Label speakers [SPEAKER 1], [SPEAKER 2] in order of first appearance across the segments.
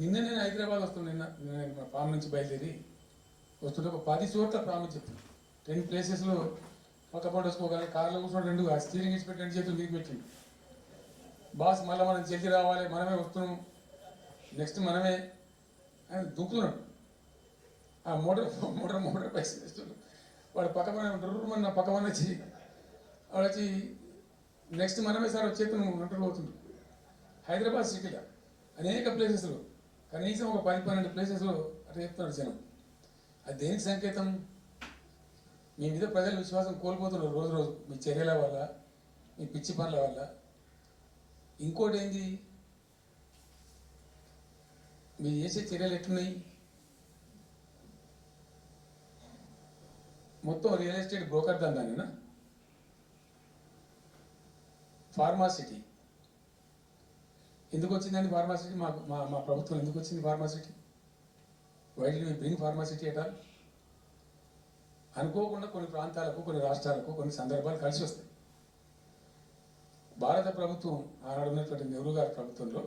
[SPEAKER 1] నిన్న నేను హైదరాబాద్ వస్తున్నా, నిన్న మా ఫామ్ నుంచి బయలుదేరి వస్తుంటే ఒక 10 చోట్ల ప్రామిస్ చెప్తాను. 10 ప్లేసెస్లో పక్క పంట వేసుకోగానే కార్లో కూర్చొని 2 స్టీరింగ్ ఇచ్చి పెట్టి 2 చేతులు మీకు పెట్టింది. బాస్ మళ్ళీ మనం జల్దీ రావాలి, మనమే వస్తున్నాం, నెక్స్ట్ మనమే అని దుక్కుతున్నాడు. ఆ మోటార్ పైసలు వేస్తున్నాడు. వాడు పక్కన పక్కన వచ్చి వాడు వచ్చి నెక్స్ట్ మనమే సార్ వచ్చేతను అంటూ పోతుండ్రు. హైదరాబాద్ సిటీలో అనేక ప్లేసెస్లో కనీసం ఒక 10-12 ప్లేసెస్లో అట్లా చెప్తున్నారు జనం. అది దేనికి సంకేతం? మీ మీద ప్రజల విశ్వాసం కోల్పోతున్నారు రోజు రోజు, మీ చర్యల వల్ల, మీ పిచ్చి పనుల వల్ల. ఇంకోటి ఏంది, మీరు చేసే చర్యలు ఎట్లున్నాయి? మొత్తం రియల్ ఎస్టేట్ బ్రోకర్ దందానేనా? ఫార్మాసిటీ ఎందుకు వచ్చిందండి? ఫార్మాసిటీ మా ప్రభుత్వం ఎందుకు వచ్చింది Pharma City? Why did we bring Pharma City at all? అనుకోకుండా కొన్ని ప్రాంతాలకు, కొన్ని రాష్ట్రాలకు కొన్ని సందర్భాలు కలిసి వస్తాయి. భారత ప్రభుత్వం ఆనాడు ఉన్నటువంటి నెహ్రూ గారి ప్రభుత్వంలో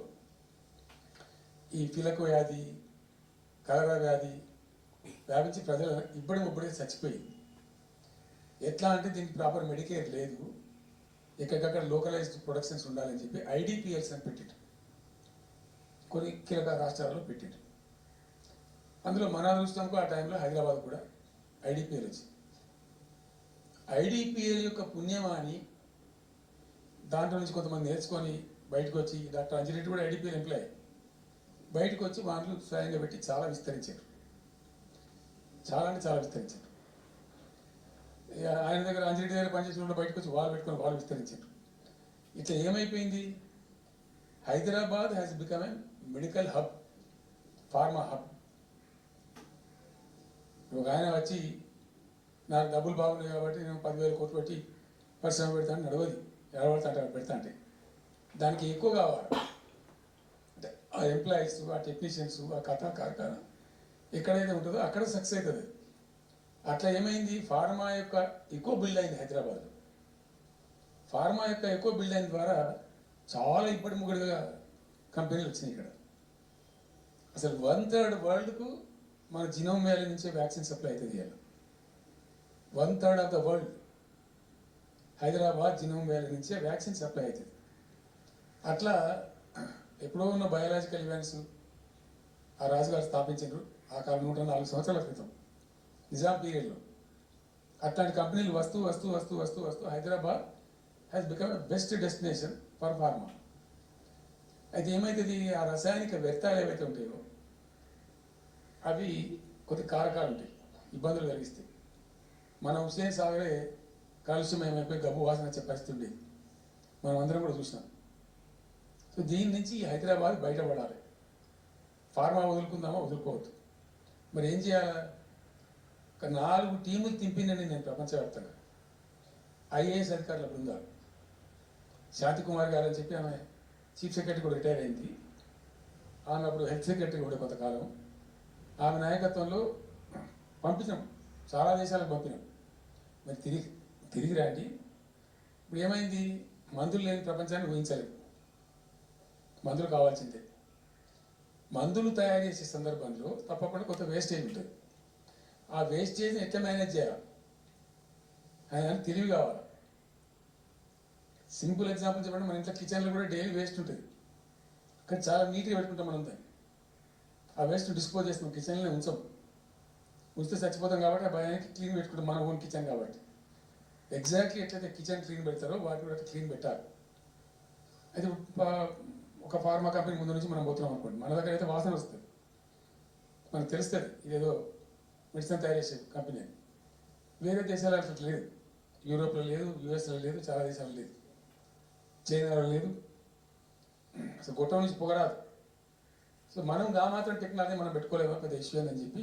[SPEAKER 1] ఈ పిలకు వ్యాధి, కలరా వ్యాధి వ్యాపించి ప్రజలు ఇప్పుడే చచ్చిపోయింది. ఎట్లా అంటే దీనికి ప్రాపర్ మెడికేర్ లేదు, ఎక్కడికక్కడ లోకలైజ్డ్ ప్రొడక్షన్స్ ఉండాలని చెప్పి ఐడిపిఎల్స్ అని పెట్టిండ్రు, కొన్ని కీలక రాష్ట్రాల్లో పెట్టిండ్రు. అందులో మన అదృష్టంకు ఆ టైంలో హైదరాబాద్ కూడా ఐడిపిఎల్ వచ్చింది. ఐడిపిఎల్ యొక్క పుణ్యమాని దాంట్లో నుంచి కొంతమంది నేర్చుకొని బయటకు వచ్చి, డాక్టర్ అంజిరెడ్డి కూడా ఐడిపిఎల్ ఎంప్లాయ్, బయటకు వచ్చి వాళ్ళు స్వయంగా పెట్టి చాలా విస్తరించారు. చాలా అంటే చాలా విస్తరించారు. ఆయన దగ్గర అంజిరెడ్డి దగ్గర పనిచేసిన బయటకు వచ్చి వాళ్ళు పెట్టుకొని వాళ్ళు విస్తరించారు. ఇట్లా ఏమైపోయింది? Hyderabad has become a medical hub, pharma hub. ఒక ఆయన వచ్చి నాకు డబ్బులు బాగున్నాయి కాబట్టి నేను 10,000 కోట్లు పెట్టి పరిశ్రమ పెడతాను, నడవది ఎడబడతా అంటే పెడతా అంటే దానికి ఎక్కువ కావాలి. అంటే ఆ ఎంప్లాయీస్, ఆ టెక్నీషియన్స్, ఆ కథా కార్ఖానా ఎక్కడైతే ఉంటుందో అక్కడ సక్సెస్ అవుతుంది. అట్లా ఏమైంది? ఫార్మా యొక్క ఎక్కువ బిల్డ్ అయింది హైదరాబాద్లో. ఫార్మా యొక్క ఎక్కువ బిల్డ్ అయిన ద్వారా చాలా ఇప్పటి ముగ్గురుగా కంపెనీలు వచ్చినాయి ఇక్కడ. అసలు 1/3 వరల్డ్కు మన జినోమ్ వ్యాలీ నుంచే వ్యాక్సిన్ సప్లై అవుతుంది. ఇవాళ 1/3 of the world Hyderabad genome valley నుంచే వ్యాక్సిన్ సప్లై అవుతుంది. అట్లా ఎప్పుడో ఉన్న బయాలజికల్ ఈవెంట్స్ ఆ రాజుగారు స్థాపించారు ఆ కాలం 104 సంవత్సరాల క్రితం నిజాం పీరియడ్లో. అట్లాంటి కంపెనీలు వస్తూ వస్తూ వస్తూ వస్తూ వస్తూ Hyderabad has become a best destination for pharma. అయితే ఏమవుతుంది? ఆ రసాయనిక వ్యర్థాలు ఏవైతే ఉంటాయో అవి కొద్ది కారకాలు ఉంటాయి, ఇబ్బందులు కలిగిస్తాయి. మన హుస్సేన్ సాగరే కాలుష్యం ఏమైపోయి గబ్బు వాసన వచ్చే పరిస్థితి ఉండేది, మనం అందరం కూడా చూసినాం. సో దీని నుంచి హైదరాబాద్ బయటపడాలి. ఫార్మా వదులుకుందామా? వదులుకోవద్దు. మరి ఏం చేయాలా? ఒక 4 టీములు తింపిందండి నేను ప్రపంచవ్యాప్తంగా. ఐఏఎస్ అధికారుల బృందాలు, శాంతి కుమార్ గారు అని చెప్పి ఆమె చీఫ్ సెక్రటరీ కూడా రిటైర్ అయింది. ఆమె అప్పుడు హెల్త్ సెక్రటరీ కూడా కొంతకాలం. ఆమె నాయకత్వంలో పంపించాం, చాలా దేశాలకు పంపినాం. మరి తిరిగి రండి. ఇప్పుడు ఏమైంది? మందులు లేని ప్రపంచాన్ని ఊహించలేదు. మందులు కావాల్సిందే. మందులు తయారు చేసే సందర్భంలో తప్పకుండా కొంత వేస్టేజ్ ఉంటుంది. ఆ వేస్టేజ్ని ఎట్లా మేనేజ్ చేయాలి అని తెలివి కావాలి. సింపుల్ ఎగ్జాంపుల్ చెప్పండి, మన ఇంట్లో కిచెన్లో కూడా డైలీ వేస్ట్ ఉంటుంది, కానీ చాలా నీట్గా పెట్టుకుంటాం మనం దాన్ని. ఆ వేస్ట్ డిస్పోజ్ చేస్తాం, కిచెన్లోనే ఉంచితే చచ్చిపోతాం కాబట్టి ఆ భయానికి క్లీన్ పెట్టుకుంటాం, మన ఓన్ కిచెన్ కాబట్టి. ఎగ్జాక్ట్లీ ఎట్లయితే కిచెన్ క్లీన్ పెడతారో వాటిని కూడా క్లీన్ పెట్టాలి. అయితే ఒక ఫార్మా కంపెనీ ముందు నుంచి మనం పోతున్నాం అనుకోండి, మన దగ్గర అయితే వాసన వస్తుంది, మనకు తెలుస్తుంది ఇదేదో మెడిసిన్ తయారు చేసే కంపెనీ అని. వేరే దేశాలు అట్లా లేదు, యూరోప్లో లేదు, యూఎస్లో లేదు, చాలా దేశాలు లేదు, చైనాలో లేదు, అసలు గొట్టం నుంచి పొగరాదు. సో మనం మాత్రం టెక్నాలజీ మనం పెట్టుకోలేమో పెద్ద ఇష్యూ అని చెప్పి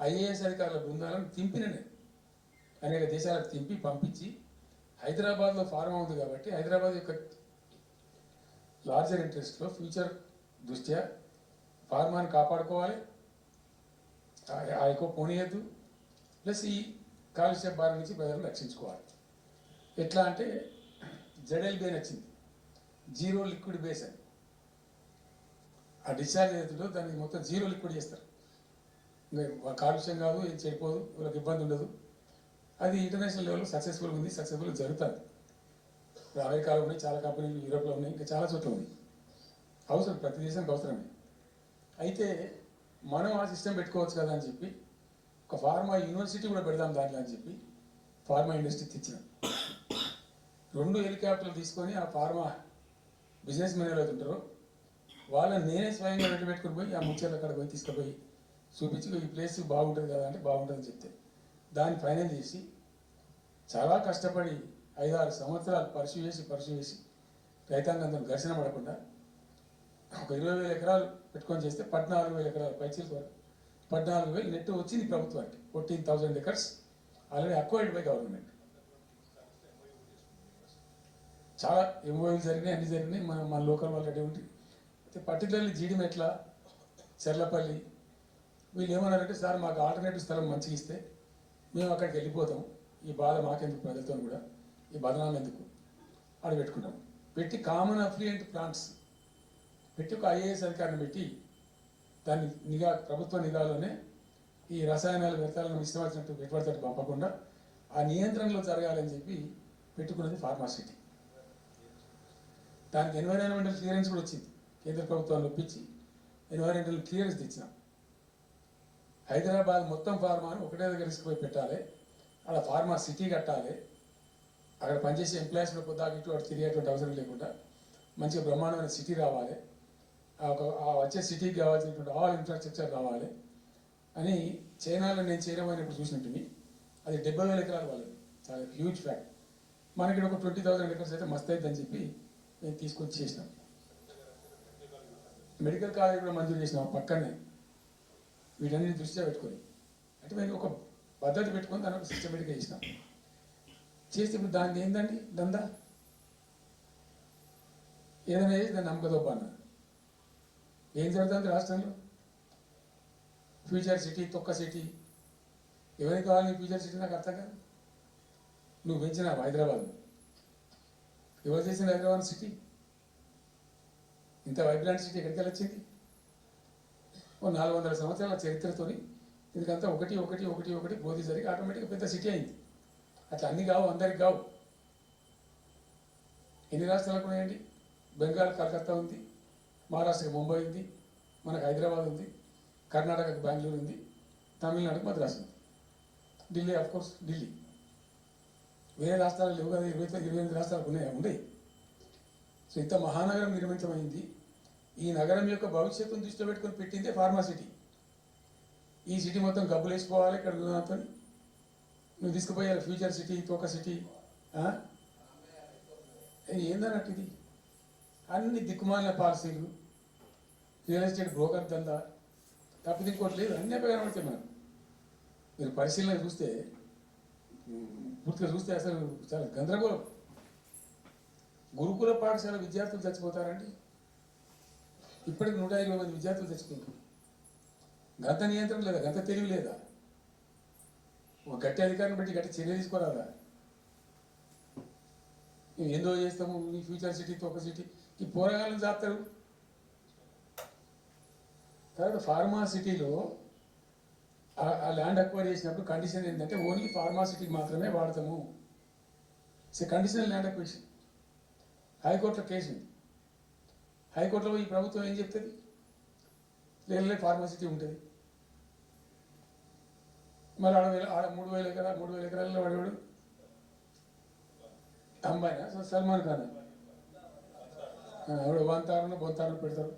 [SPEAKER 1] ఐఏఎస్ అధికారుల బృందాలను తింపిననే అనేక దేశాలకు తింపి పంపించి హైదరాబాద్లో ఫార్మా ఉంది కాబట్టి హైదరాబాద్ యొక్క లార్జర్ ఇంట్రెస్ట్లో ఫ్యూచర్ దృష్ట్యా ఫార్మాని కాపాడుకోవాలి, ఆ ఎక్కువ పోనీయద్దు, ప్లస్ ఈ కాలుష్య బారి నుంచి ప్రజలను రక్షించుకోవాలి. ఎట్లా అంటే ZLB అని వచ్చింది, జీరో లిక్విడ్ బేస్ అని. ఆ డిశ్చార్జ్ ఏదైతుందో దాన్ని మొత్తం జీరో లిక్విడ్ చేస్తారు. ఇంకా కాలుష్యం కాదు, ఏం చెడిపోదు, వాళ్ళకి ఇబ్బంది ఉండదు. అది ఇంటర్నేషనల్ లెవెల్లో సక్సెస్ఫుల్ ఉంది, సక్సెస్ఫుల్ జరుగుతుంది. ఇప్పుడు అమెరికాలో ఉన్నాయి, చాలా కంపెనీలు యూరోప్లో ఉన్నాయి, ఇంకా చాలా చోట్ల ఉన్నాయి. అవసరం, ప్రతి దేశానికి అవసరమే. అయితే మనం ఆ సిస్టమ్ పెట్టుకోవచ్చు కదా అని చెప్పి ఒక ఫార్మా యూనివర్సిటీ కూడా పెడదాం దాంట్లో అని చెప్పి ఫార్మా ఇండస్ట్రీ తెచ్చినాం. 2 హెలికాప్టర్లు తీసుకొని ఆ ఫార్మా బిజినెస్ మెన్ ఎవరైతే ఉంటారో వాళ్ళని నేనే స్వయంగా వెంట పెట్టుకుని పోయి ఆ ముచ్చర్ల అక్కడ పోయి తీసుకుపోయి చూపించి ఈ ప్లేస్ బాగుంటుంది కదా అంటే బాగుంటుందని చెప్తే దాన్ని ఫైనల్ చేసి చాలా కష్టపడి 5-6 సంవత్సరాలు పరిశు చేసి రైతాంగంతో ఘర్షణ పడకుండా ఒక 20,000 ఎకరాలు పెట్టుకొని చేస్తే 14,000 ఎకరాలు పైచీల వరకు 14,000 నెట్ వచ్చింది ప్రభుత్వానికి. 14,000 acres already acquired by government. చాలా ఎంఓఏలు జరిగినాయి, అన్ని జరిగినాయి. మన లోకల్ వాళ్ళు రెడీ ఉంటుంది. అయితే పర్టికులర్లీ జీడిమెట్ల, చెర్లపల్లి వీళ్ళు ఏమన్నారంటే, సార్ మాకు ఆల్టర్నేటివ్ స్థలం మంచిగా ఇస్తే మేము అక్కడికి వెళ్ళిపోతాం, ఈ బాధ మాకెందుకు, ప్రజలతో కూడా ఈ బదనాం ఎందుకు ఆడ పెట్టుకుంటాం. పెట్టి కామన్ అఫ్లియంట్ ప్లాంట్స్ పెట్టి ఒక ఐఏఎస్ అధికారిని పెట్టి దాన్ని ప్రభుత్వ నిఘాలోనే ఈ రసాయనాలు వ్యర్థాలను ఇష్టం వచ్చినట్టు పెట్టుబడితోటి పంపకుండా ఆ నియంత్రణలో జరగాలని చెప్పి పెట్టుకున్నది ఫార్మాసిటీ. దానికి ఎన్వైరాన్మెంటల్ క్లియరెన్స్ కూడా వచ్చింది. కేంద్ర ప్రభుత్వాన్ని ఒప్పించి ఎన్వైరాన్మెంటల్ క్లియరెన్స్ తెచ్చినాం. హైదరాబాద్ మొత్తం ఫార్మాను ఒకటే దగ్గర తీసుకుపోయి పెట్టాలి, అక్కడ ఫార్మా సిటీ కట్టాలి, అక్కడ పనిచేసే ఎంప్లాయీస్ కూడా పొద్దాక ఇటు అటు తిరిగేటువంటి అవసరం లేకుండా మంచిగా బ్రహ్మాండమైన సిటీ రావాలి, ఆ వచ్చే సిటీకి కావాల్సినటువంటి ఆల్ ఇన్ఫ్రాస్ట్రక్చర్ రావాలి అని చైనాలో నేను చేయడమైనప్పుడు చూసినట్టు అది 70,000 ఎకరాలు వాళ్ళది, చాలా హ్యూజ్ ఫ్యాక్ట్. మనకి ఒక 20,000 ఎకర్స్ అయితే మస్తు అవుతుందని చెప్పి నేను తీసుకొచ్చి చేసినాం. మెడికల్ కాలేజ్ కూడా మంజూరు చేసినాం పక్కనే, వీటన్ని దృష్ట్యా పెట్టుకొని. అంటే మేము ఒక పద్ధతి పెట్టుకొని దాన్ని ఒక సిస్టమేటిక్గా చేసినాం. చేస్తే ఇప్పుడు దాన్ని ఏందండి దందా, ఏదైనా చేసి దాన్ని నమ్మకదొబ్బ అన్నారు. ఏం జరుగుతుంది రాష్ట్రంలో? ఫ్యూచర్ సిటీ, తొక్క సిటీ, ఎవరికి కావాలి ఫ్యూచర్ సిటీ నాకు అర్థం కాదు. నువ్వు పెంచినావు హైదరాబాద్, ఎవరు చేసిన హైదరాబాద్ సిటీ? ఇంత వైబ్రాంట్ సిటీ ఎక్కడికి వచ్చింది? ఓ 400 సంవత్సరాల చరిత్రతోని దీనికంతా ఒకటి బోధి జరిగి ఆటోమేటిక్గా పెద్ద సిటీ అయింది. అట్లా అన్ని కావు, అందరికి కావు. ఎన్ని రాష్ట్రాలకు ఉన్నాయండి? బెంగాల్ కలకత్తా ఉంది, మహారాష్ట్రకి ముంబై ఉంది, మనకు హైదరాబాద్ ఉంది, కర్ణాటకకు బెంగళూరు ఉంది, తమిళనాడుకు మద్రాసు ఉంది, ఢిల్లీ కోర్స్ ఢిల్లీ. వేరే రాష్ట్రాలు లేవు కదా, 28 రాష్ట్రాలకు ఉండేవి. సో ఇంత మహానగరం నిర్మితమైంది. ఈ నగరం యొక్క భవిష్యత్తును దృష్టిలో పెట్టుకొని పెట్టిందే ఫార్మాసిటీ. ఈ సిటీ మొత్తం గబ్బులు వేసుకోవాలి, ఇక్కడ నువ్వు తీసుకుపోయాలి ఫ్యూచర్ సిటీ, తోక సిటీ. ఏందన్నట్టు ఇది? అన్ని దిక్కుమాలిన పాలసీలు, రియల్ ఎస్టేట్ బ్రోకర్ దందా తప్పితే ఇంకోటి లేదు. అన్నీ కనబడతాయి మనకు. మీరు పరిశీలన చూస్తే, పూర్తిగా చూస్తే అసలు చాలా గందరగోళం. గురుకుల పాఠశాల విద్యార్థులు చచ్చిపోతారండి. ఇప్పటికి 120 మంది విద్యార్థులు చచ్చిపోతారు. గంత నియంత్రణ లేదా, గంత తెలివి లేదా? ఒక గట్టి అధికారిని బట్టి గట్టి చర్య తీసుకోరాదా? మేము ఏందో చేస్తాము, ఈ ఫ్యూచర్ సిటీ, తొక్క సిటీ, ఈ పోరాగాలను చాపుతారు. తర్వాత ఫార్మా సిటీలో ఆ ల్యాండ్ అక్వైర్ చేసినప్పుడు కండిషన్ ఏంటంటే ఓన్లీ ఫార్మాసిటీకి మాత్రమే వాడతాము. Conditional land acquisition. హైకోర్టులో కేసు ఉంది. హైకోర్టులో ఈ ప్రభుత్వం ఏం చెప్తుంది? లేదు ఫార్మాసిటీ ఉంటుంది. మళ్ళీ ఆడ 3,000 ఎకరాల్లో వాడేవాడు అంబాయినా సల్మాన్ ఖాన్ ఎవడు బొంతారును పెడతారు.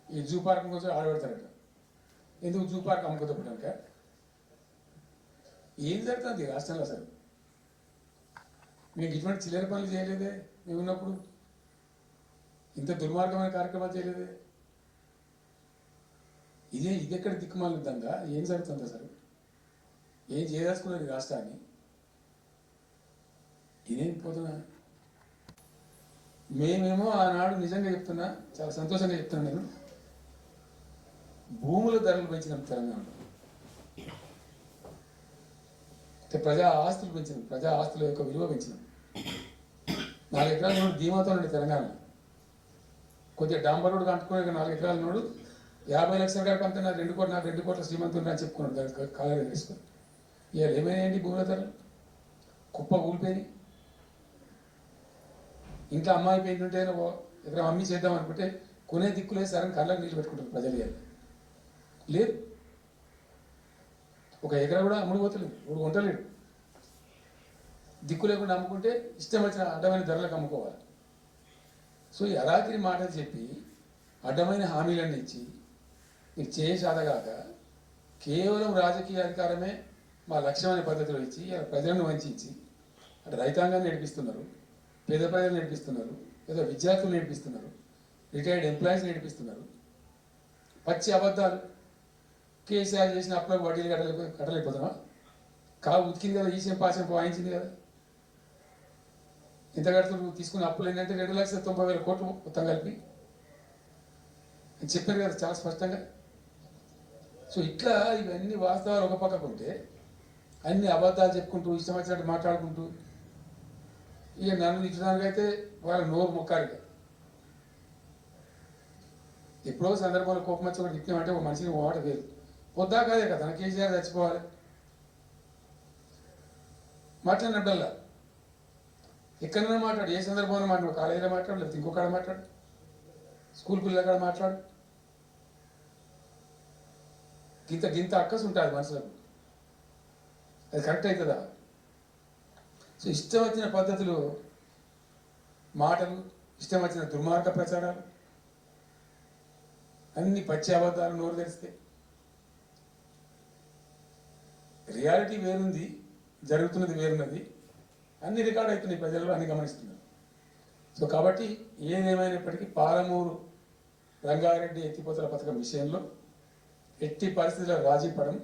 [SPEAKER 1] ఈ జూ పార్క్ కోసం ఆడబెడతారట. ఎందుకు జూ పార్క్ అమ్ముకుంటూ పెట్టాక? ఏం జరుగుతుంది రాష్ట్రంలో? అసలు మీకు ఇటువంటి చిల్లర పనులు చేయలేదే మేము ఉన్నప్పుడు, ఇంత దుర్మార్గమైన కార్యక్రమాలు చేయలేదే. ఇది ఎక్కడ దిక్కుమాలిందంగా? ఏం జరుగుతుంది అసలు? ఏం చేయదలుచుకున్నది రాష్ట్రాన్ని? ఇదేం పోతున్నా? మేమేమో ఆనాడు నిజంగా చెప్తున్నా, చాలా సంతోషంగా చెప్తున్నా, నేను భూముల ధరలు పెంచినాం తెలంగాణలో. ప్రజా ఆస్తులు పెంచినాం, ప్రజా ఆస్తుల యొక్క విలువ పెంచినాం. 4 ఎకరాలు ధీమాతో ఉండే తెలంగాణ కొద్దిగా డాంబర్ రోడ్డు అంటుకునే 4 ఎకరాలు నోడు 50 లక్షల గారికి అంతా నాకు 2 కోట్ల శ్రీమంతుడు అని చెప్పుకున్నాడు కాలేజీ వేసుకొని. ఇవాళ ఏమైనాయండి భూముల ధరలు? కుప్ప కూలిపోయి ఇంట్లో అమ్మాయి పెయింట్ ఉంటే ఎకరం అమ్మి చేద్దాం అనుకుంటే కొనే దిక్కులే సరే కళ్ళకి నీళ్ళు పెట్టుకుంటారు ప్రజలు. ఇవాళ లేదు, ఒక ఎకరా కూడా అమ్ముడు పోతలేదు, ఇప్పుడు కొంటలేడు. దిక్కు లేకుండా అమ్ముకుంటే ఇష్టం వచ్చిన అడ్డమైన ధరలకు అమ్ముకోవాలి. సో ఈ అరాకిరి మాటలు చెప్పి అడ్డమైన హామీలన్నీ ఇచ్చి మీరు చేసాదగాక కేవలం రాజకీయ అధికారమే మా లక్ష్యమైన పద్ధతిలో ఇచ్చి ప్రజలను వంచి అటు రైతాంగాన్ని నడిపిస్తున్నారు, పేద ప్రజలు నడిపిస్తున్నారు, పేద విద్యార్థులు నడిపిస్తున్నారు, రిటైర్డ్ ఎంప్లాయీస్ నడిపిస్తున్నారు. పచ్చి అబద్ధాలు. కేసీఆర్ చేసిన అప్పులకు వడ్డీలు కట్టలేకపోతున్నావా? కావు ఉతికింది కదా, ఈ చెంపాచెం వాయించింది కదా. ఇంత కడుతూ తీసుకున్న అప్పులు ఏంటంటే 2,90,000 కోట్లు మొత్తం కలిపి చెప్పారు కదా చాలా స్పష్టంగా. సో ఇట్లా ఇవన్నీ వాస్తవాలు ఒక పక్కకు ఉంటే అన్ని అబద్ధాలు చెప్పుకుంటూ ఇష్టం వచ్చినట్టు మాట్లాడుకుంటూ ఇక నన్ను ఇచ్చడానికి అయితే వాళ్ళ నోరు మొక్కాలి. ఎప్పుడో సందర్భంలో కోపం వచ్చి ఒకటి తిట్టినామంటే ఒక మనిషిని మాట వేరు పొద్దా కాదే కదా తన కేసీఆర్ చచ్చిపోవాలి మాట్లాడినప్పుడల్లా. ఎక్కడైనా మాట్లాడు, ఏ సందర్భంలో మాట్లాడు, కాలేజీలో మాట్లాడు, లేకపోతే ఇంకొకడ మాట్లాడు, స్కూల్ పిల్లల కాడ మాట్లాడు. గింత అక్కసు ఉంటుంది మనుషులకు. అది కరెక్ట్ అవుతుందా? సో ఇష్టం వచ్చిన పద్ధతులు, మాటలు, ఇష్టం వచ్చిన దుర్మార్గ ప్రచారాలు, అన్ని పచ్చి అబద్ధాలు నోరు తెరిస్తే. రియాలిటీ వేరుంది, జరుగుతున్నది వేరున్నది, అన్ని రికార్డ్ అవుతున్నాయి ప్రజల్లో, అన్ని గమనిస్తున్నారు. సో కాబట్టి ఏదేమైనప్పటికీ పాలమూరు రంగారెడ్డి ఎత్తిపోతల పథకం విషయంలో ఎట్టి పరిస్థితుల్లో రాజీ పడం.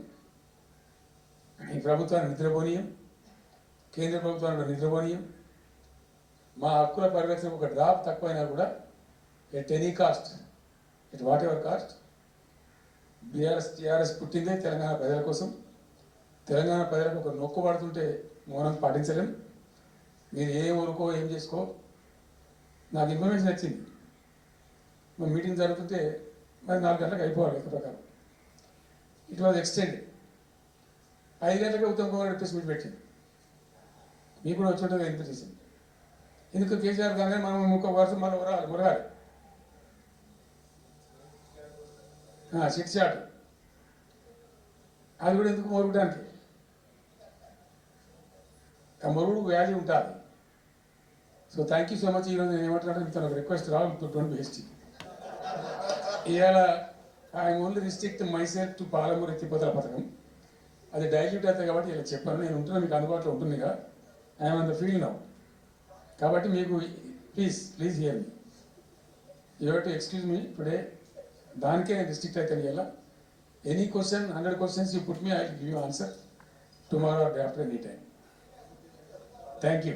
[SPEAKER 1] ఈ ప్రభుత్వాన్ని నిద్రపోనీయం, కేంద్ర ప్రభుత్వాన్ని నిద్రపోనీయం. మా హక్కుల పరిరక్షణ ఒక డ్రాప్ తక్కువైనా కూడా at any cost, at whatever cost. TRS పుట్టిందే తెలంగాణ ప్రజల కోసం. తెలంగాణ ప్రజలకు ఒక నొక్కు పడుతుంటే మౌనం పాటించలేం. మీరు ఏ ఊరుకో ఏం చేసుకో, నాకు ఇన్ఫర్మేషన్ వచ్చింది మా మీటింగ్ జరుగుతుంటే మరి 4 గంటలకు అయిపోవాలి లెక్క ప్రకారం. It was extended. 5 గంటలకే ఉత్తమ్ కుమార్ రెడ్డి ప్రెస్ మీట్ పెట్టింది. మీకు కూడా వచ్చి ఉంటుంది ఎందుకు చేసింది. ఎందుకు కేసీఆర్ కానీ మనం ఇంకో వర్షం మనం మురగాలి చిట్ చాట్ అది కూడా ఎందుకు మొరగడానికి. ఆ మొరుగుడు వాల్యూ ఉంటుంది. So thank you so much. ఈరోజు నేను ఏమంటున్నా మీతో ఒక రిక్వెస్ట్ రావాలి, డోంట్ బి హెస్టీ. ఇవాళ I'm only restrict myself to Palamuru ఎత్తిపోతల పథకం. అది డైల్యూట్ అవుతుంది కాబట్టి ఇలా చెప్పాను. నేను ఉంటున్నా, మీకు అందుబాటులో ఉంటుందిగా. I'm on the field now. కాబట్టి మీకు please here me. You have to excuse me today. దానికే నేను రిస్ట్రిక్ట్ అవుతాను. ఇలా any question 100 questions you put me, I will give you answer tomorrow or day after any time. Thank you.